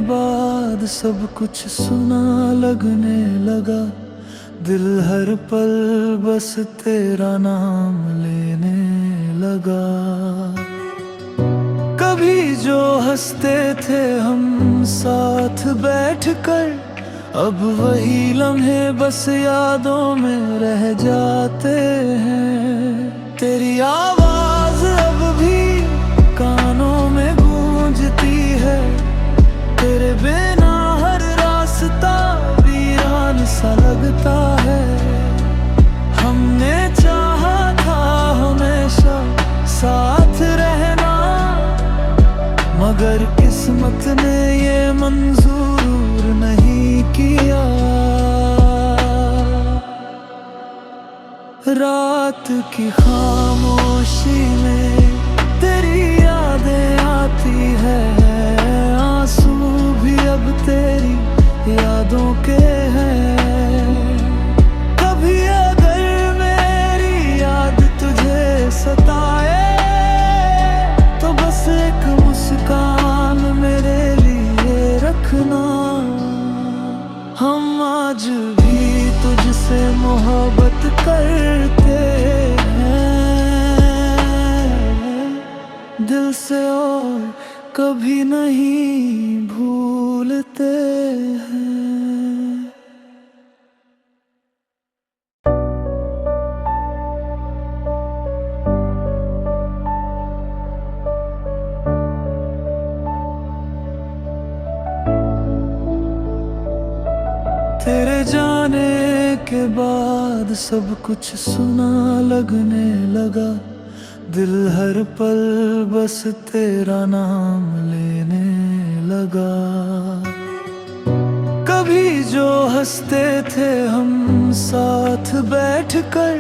बाद सब कुछ सुना लगने लगा। दिल हर पल बस तेरा नाम लेने लगा। कभी जो हंसते थे हम साथ बैठकर, अब वही लम्हे बस यादों में रह जाते हैं। तेरी आवाज अब भी कानों में गूंजती है, तेरे बिना हर रास्ता वीरान सा लगता है। हमने चाहा था हमेशा साथ रहना, मगर किस्मत ने ये मंजूर नहीं किया। रात की खामोशी में तेरी यादें आती है, आंसू भी अब तेरी यादों के हैं। कभी अगर मेरी याद तुझे सताए, तो बस एक मुस्कान मेरे लिए रखना। हम आज भी तुझसे मोहब्बत करते हैं, दिल से और कभी नहीं भूलते हैं। तेरे जाने के बाद सब कुछ सुना लगने लगा। दिल हर पल बस तेरा नाम लेने लगा। कभी जो हंसते थे हम साथ बैठकर,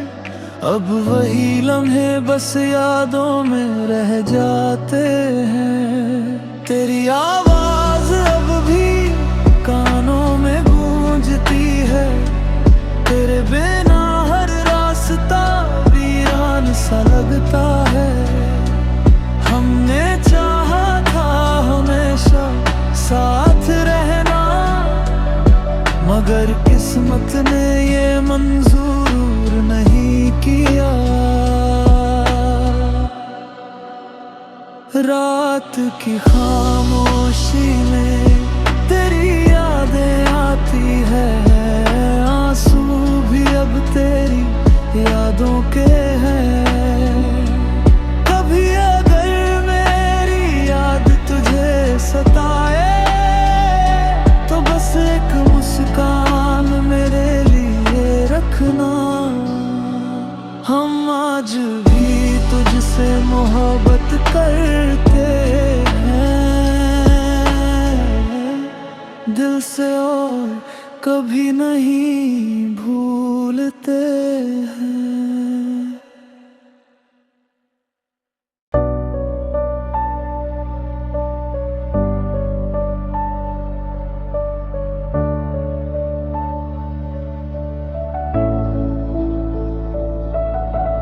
अब वही लम्हे बस यादों में रह जाते हैं। तेरी आवाज अब भी कानों में गूंजती है, तेरे बिना हर रास्ता वीरान सा लगता है। हमने चाहा था हमेशा साथ रहना, मगर किस्मत ने ये मंजूर नहीं किया। रात की खामोशी में तेरी यादें आती है, आंसू भी अब तेरी यादों के हैं। कभी अगर मेरी याद तुझे सताए, तो बस एक मुस्कान मेरे लिए रखना। हम आज भी तुझसे मोहब्बत करते हैं, दिल से और कभी नहीं भूलते हैं।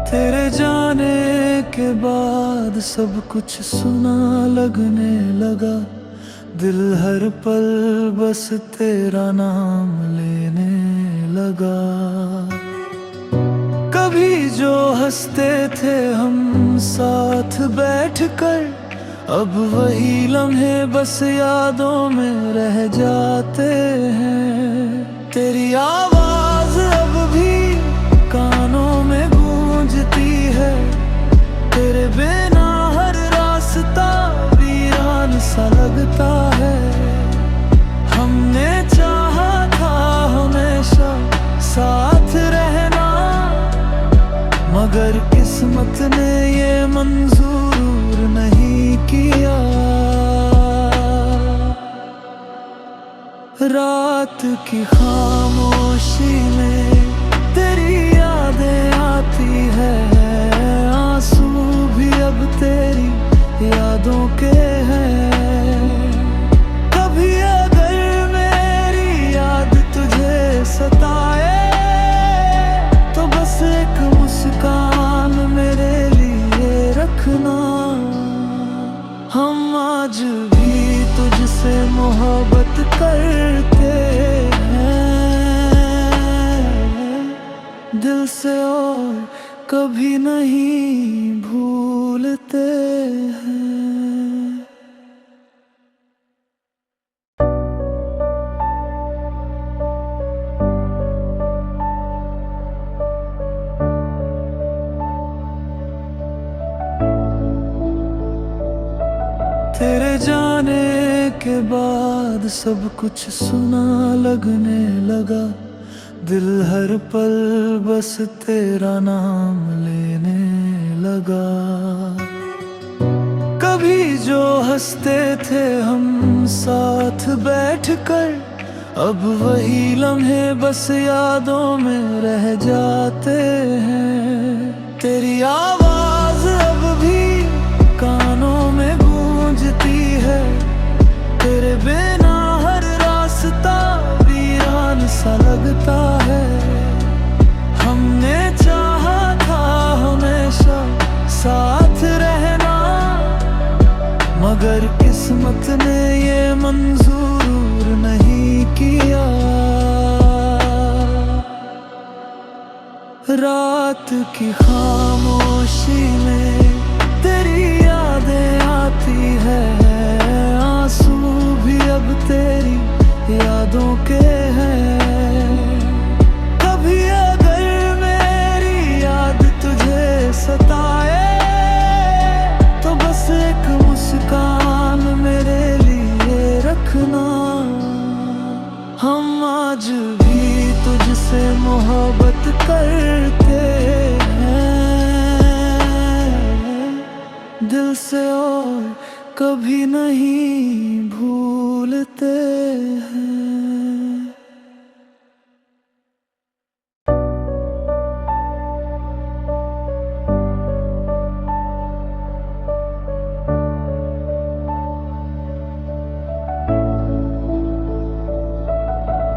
तेरे जाने के बाद सब कुछ सुना लगने लगा। दिल हर पल बस तेरा नाम लेने लगा। कभी जो हंसते थे हम साथ बैठकर, अब वही लम्हे बस यादों में रह जाते हैं। तेरी आवाज अब भी कानों में गूंजती है, तेरे बिना हर रास्ता वीरान सा लगता है। हमने चाहा था हमेशा साथ रहना, मगर किस्मत ने ये मंजूर नहीं किया। रात की खामोशी में तेरी यादें आती है, आंसू भी अब तेरी यादों के हैं। कभी अगर मेरी याद तुझे सताए, तो बस एक मुस्कान मेरे लिए रखना। हम आज भी तुझसे मोहब्बत दिल से और कभी नहीं भूलते हैं। तेरे जाने के बाद सब कुछ सुना लगने लगा, दिल हर पल बस तेरा नाम लेने लगा। कभी जो हंसते थे हम साथ बैठकर, अब वही लम्हे बस यादों में रह जाते हैं। तेरी आवाज अब भी कानों में गूंजती है, तेरे बिना हर रास्ता वीरान सा लगता है। हमने चाहा था हमेशा साथ रहना, मगर किस्मत ने ये मंजूर नहीं किया। रात की खामोशी में तेरी यादें आती है, आंसू भी अब तेरी यादों के हैं। कभी अगर मेरी याद तुझे सताए, तो बस एक मुस्कान मेरे लिए रखना। हम आज भी तुझसे मोहब्बत करते हैं, दिल से और कभी नहीं भूलते हैं।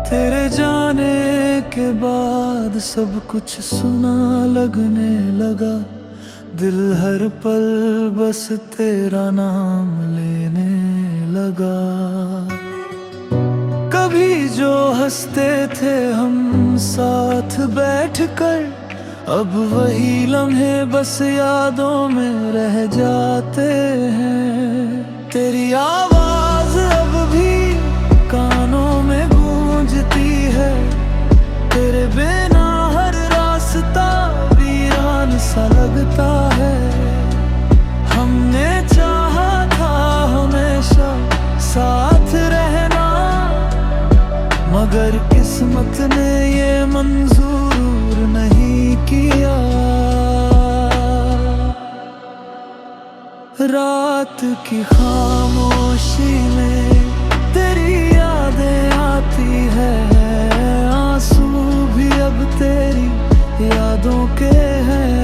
तेरे जाने के बाद सब कुछ सुना लगने लगा, दिल हर पल बस तेरा नाम लेने लगा। कभी जो हंसते थे हम साथ बैठकर, अब वही लम्हे बस यादों में रह जाते हैं। तेरी आवाज अब भी कानों में गूंजती है, तेरे बिना हर रास्ता वीरान सा लगता है। हमने चाहा था हमेशा साथ रहना, मगर किस्मत ने ये मंजूर नहीं किया। रात की खामोशी में तेरी यादें आती है, आंसू भी अब तेरी यादों के हैं।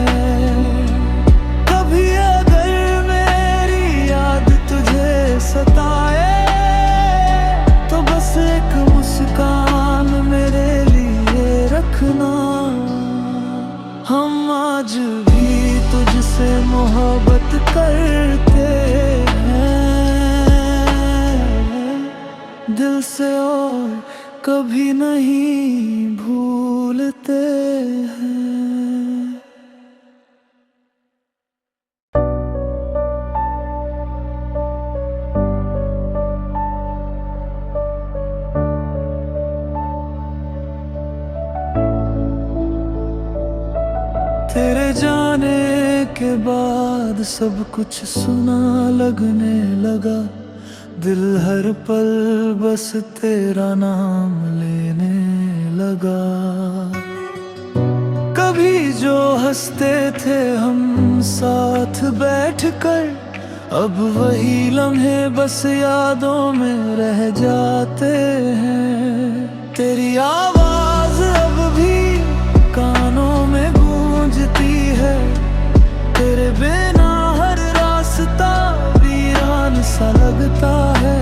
कभी अगर मेरी याद तुझे सताए, तो बस एक मुस्कान मेरे लिए रखना। हम आज भी तुझसे मोहब्बत करते हैं, दिल से और कभी नहीं भूलते हैं। तेरे जाने के बाद सब कुछ सुना लगने लगा, दिल हर पल बस तेरा नाम लेने लगा। कभी जो हंसते थे हम साथ बैठकर, अब वही लम्हे बस यादों में रह जाते हैं। तेरी आवाज अब भी कानों में गूंजती है, तेरे बिना हर रास्ता वीरान सा लगता है।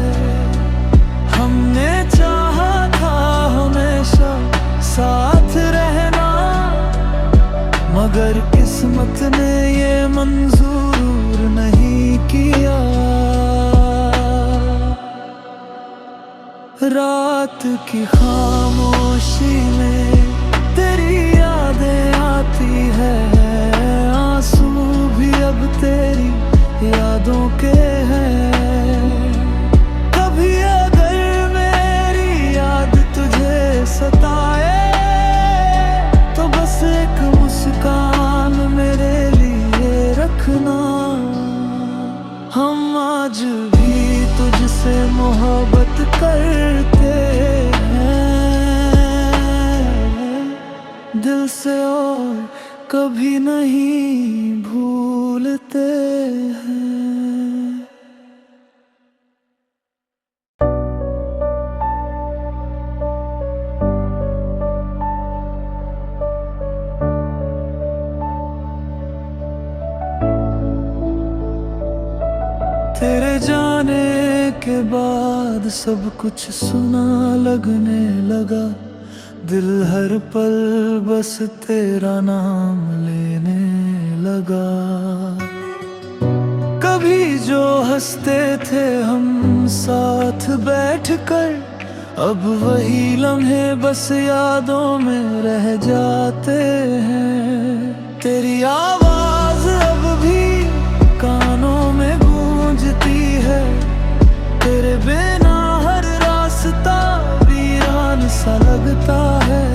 हमने चाहा था हमेशा साथ रहना, मगर किस्मत ने ये मंजूर नहीं किया। रात की खामोशी में तेरी यादें के हैं। कभी अगर मेरी याद तुझे सताए तो बस एक मुस्कान मेरे लिए रखना। हम आज भी तुझसे मोहब्बत करते हैं, दिल से और कभी नहीं भूलते हैं। तेरे जाने के बाद सब कुछ सुना लगने लगा। दिल हर पल बस तेरा नाम लेने लगा। कभी जो हंसते थे हम साथ बैठकर, अब वही लम्हे बस यादों में रह जाते हैं। तेरी आवाज अब भी कानों में गूंजती है। तेरे बिना हर रास्ता वीरान सा लगता है।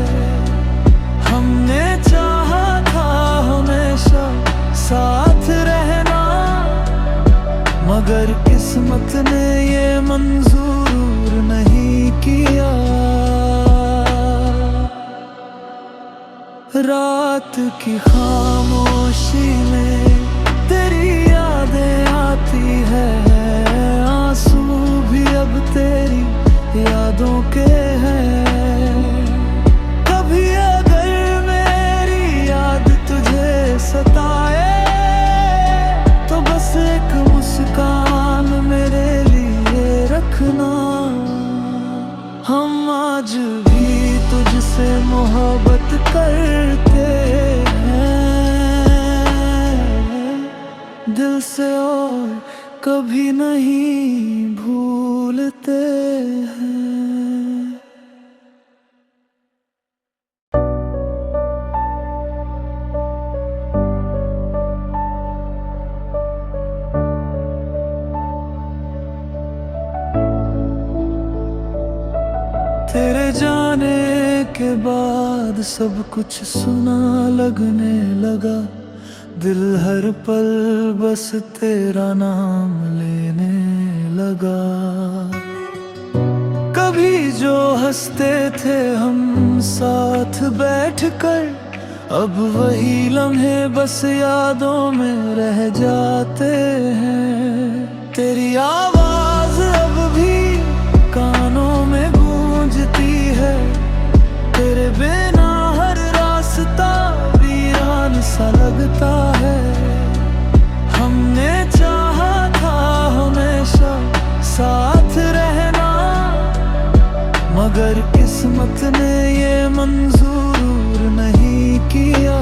हमने चाहा था हमेशा साथ रहना, मगर किस्मत ने ये मंजूर नहीं किया। रात की खामोशी में तेरी यादें आती है। आंसू भी अब तेरी यादों के हैं। कभी अगर मेरी याद तुझे सताए तो बस एक मुस्कान मेरे लिए रखना। हम आज भी तुझसे मोहब्बत करते हैं, दिल से और कभी नहीं भूलते हैं। तेरे जाने के बाद सब कुछ सुना लगने लगा। दिल हर पल बस तेरा नाम लेने लगा। कभी जो हंसते थे हम साथ बैठकर, अब वही लम्हे बस यादों में रह जाते हैं। तेरी आवाज अब भी कानों में गूंजती है। तेरे बिना हर रास्ता वीरान सा लगता है। हमने चाहा था हमेशा साथ रहना, मगर किस्मत ने ये मंजूर नहीं किया।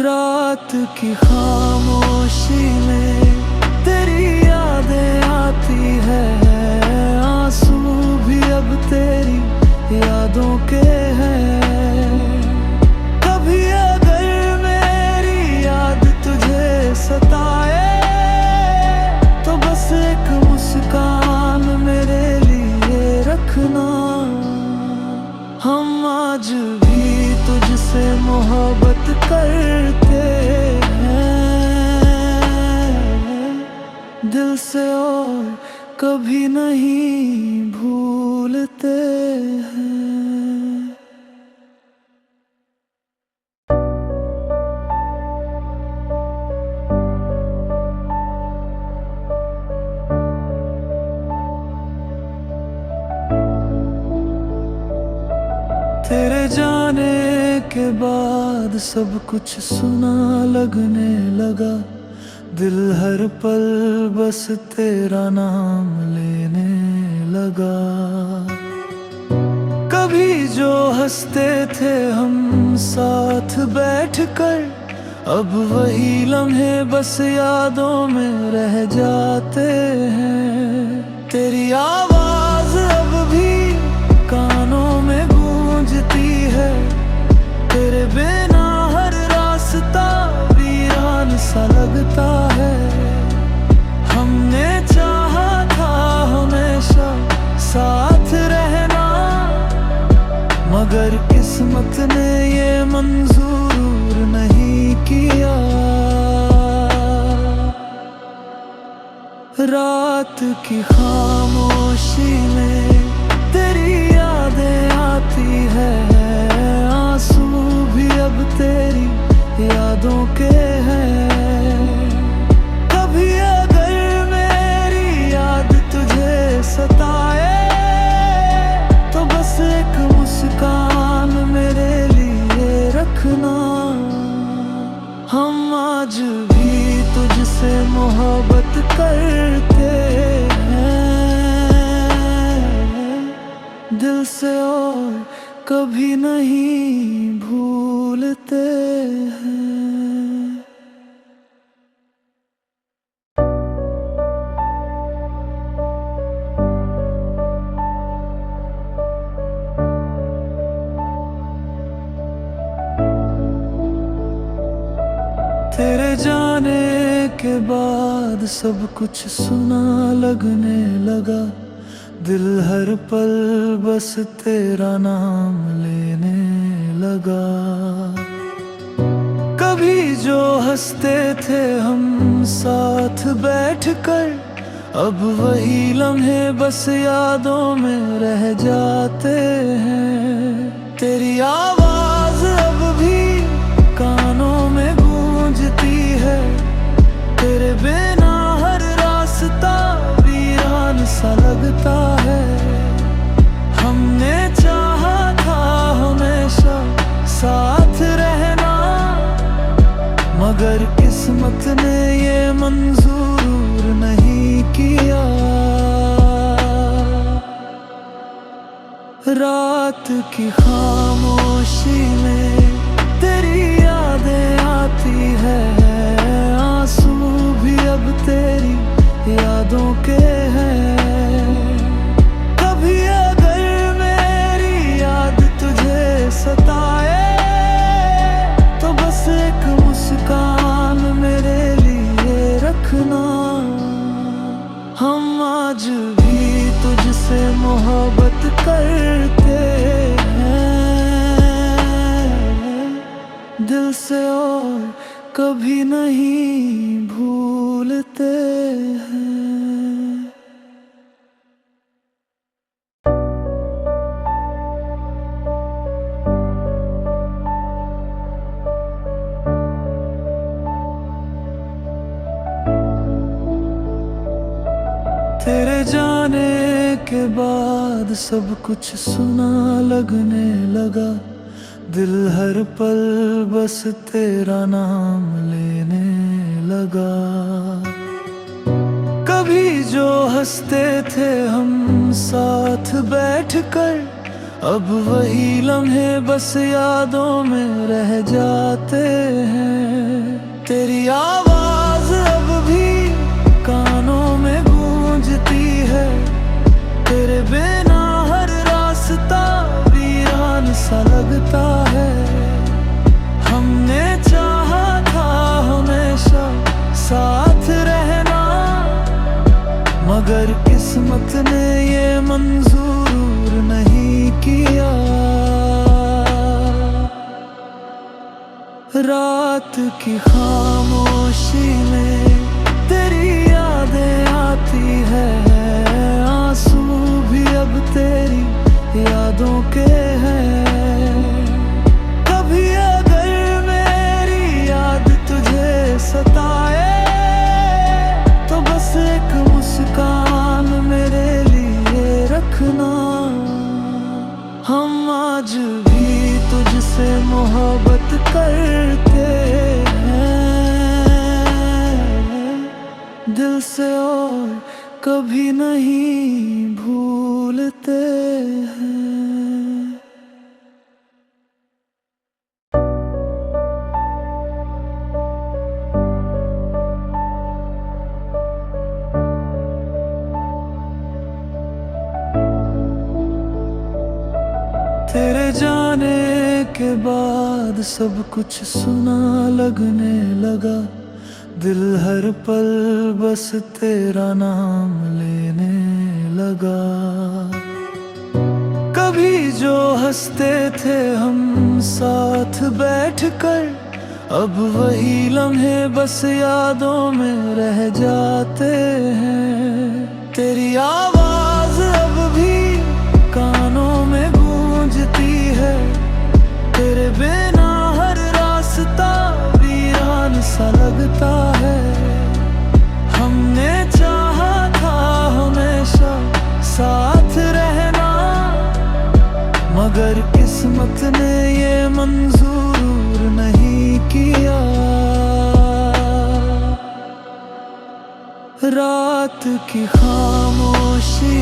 रात की खामोशी में तेरी यादें आती है। आंसू भी अब तेरी यादों के हैं। कभी अगर मेरी याद तुझे सताए तो बस एक मुस्कान मेरे लिए रखना। हम आज भी तुझसे मोहब्बत करते हैं, दिल से और कभी नहीं भूलते हैं। तेरे जाने के बाद सब कुछ सुना लगने लगा। दिल हर पल बस तेरा नाम लेने लगा। कभी जो हंसते थे हम साथ बैठकर, अब वही लम्हे बस यादों में रह जाते हैं। तेरी आवाज अब भी कानों में गूंजती है। तेरे बिना हर रास्ता वीरान मगर किस्मत ने ये मंजूर नहीं किया। रात की खामोशी में तेरी यादें आती है, आंसू भी अब तेरी यादों के हैं। कभी अगर मेरी याद तुझे सताए तो बस एक मुस्कान मेरे लिए रखना। हम आज भी तुझसे मोहब्बत करते हैं, दिल से और कभी नहीं भूलते हैं। तेरे जाने के बाद सब कुछ सुना लगने लगा, दिल हर पल बस तेरा नाम लेने लगा। कभी जो हंसते थे हम साथ बैठकर, अब वही लम्हे बस यादों में रह जाते हैं। तेरी आवाज अब भी कानों में गूंजती है, तेरे बिना हर रास्ता वीरान सा लगता है। हमने चाहा था हमेशा साथ रहना, मगर किस्मत ने ये मंजूर नहीं किया। रात की खामोशी में तेरी यादें आती है, आंसू भी अब तेरी यादों के हैं। कभी अगर मेरी याद तुझे सताए तो बस एक मुस्कान मेरे लिए रखना। हम आज भी तुझसे मोहब्बत करते हैं, दिल से और कभी नहीं भूलते हैं। तेरे जाने के बाद सब कुछ सुना लगने लगा, दिल हर पल बस तेरा नाम लेने लगा। कभी जो हंसते थे हम साथ बैठकर, अब वही लम्हे बस यादों में रह जाते हैं। तेरी आवाज अब भी कानों में गूंजती है, तेरे बिना हर रास्ता वीरान सा लगता है। हमने चाहा था हमेशा साथ रहना, मगर किस्मत ने ये मंजूर नहीं किया। रात की खामोशी में तेरी यादें आती है, आंसू भी अब तेरी यादों के हैं। कभी अगर मेरी याद तुझे सताए तो बस एक मुस्कान मेरे लिए रखना। हम आज भी तुझसे मोहब्बत करते हैं, दिल से और कभी नहीं भूलते हैं। तेरे जाने के बाद सब कुछ सुना लगने लगा, दिल हर पल बस तेरा नाम लेने लगा। कभी जो हंसते थे हम साथ बैठकर, अब वही लम्हे बस यादों में रह जाते हैं। तेरी आवाज अब भी कानों में गूंजती है, तेरे बिना हर रास्ता वीरान सा लगता है। हमने चाहा था हमेशा साथ रहना, मगर किस्मत ने ये मंजूर नहीं किया। रात की खामोशी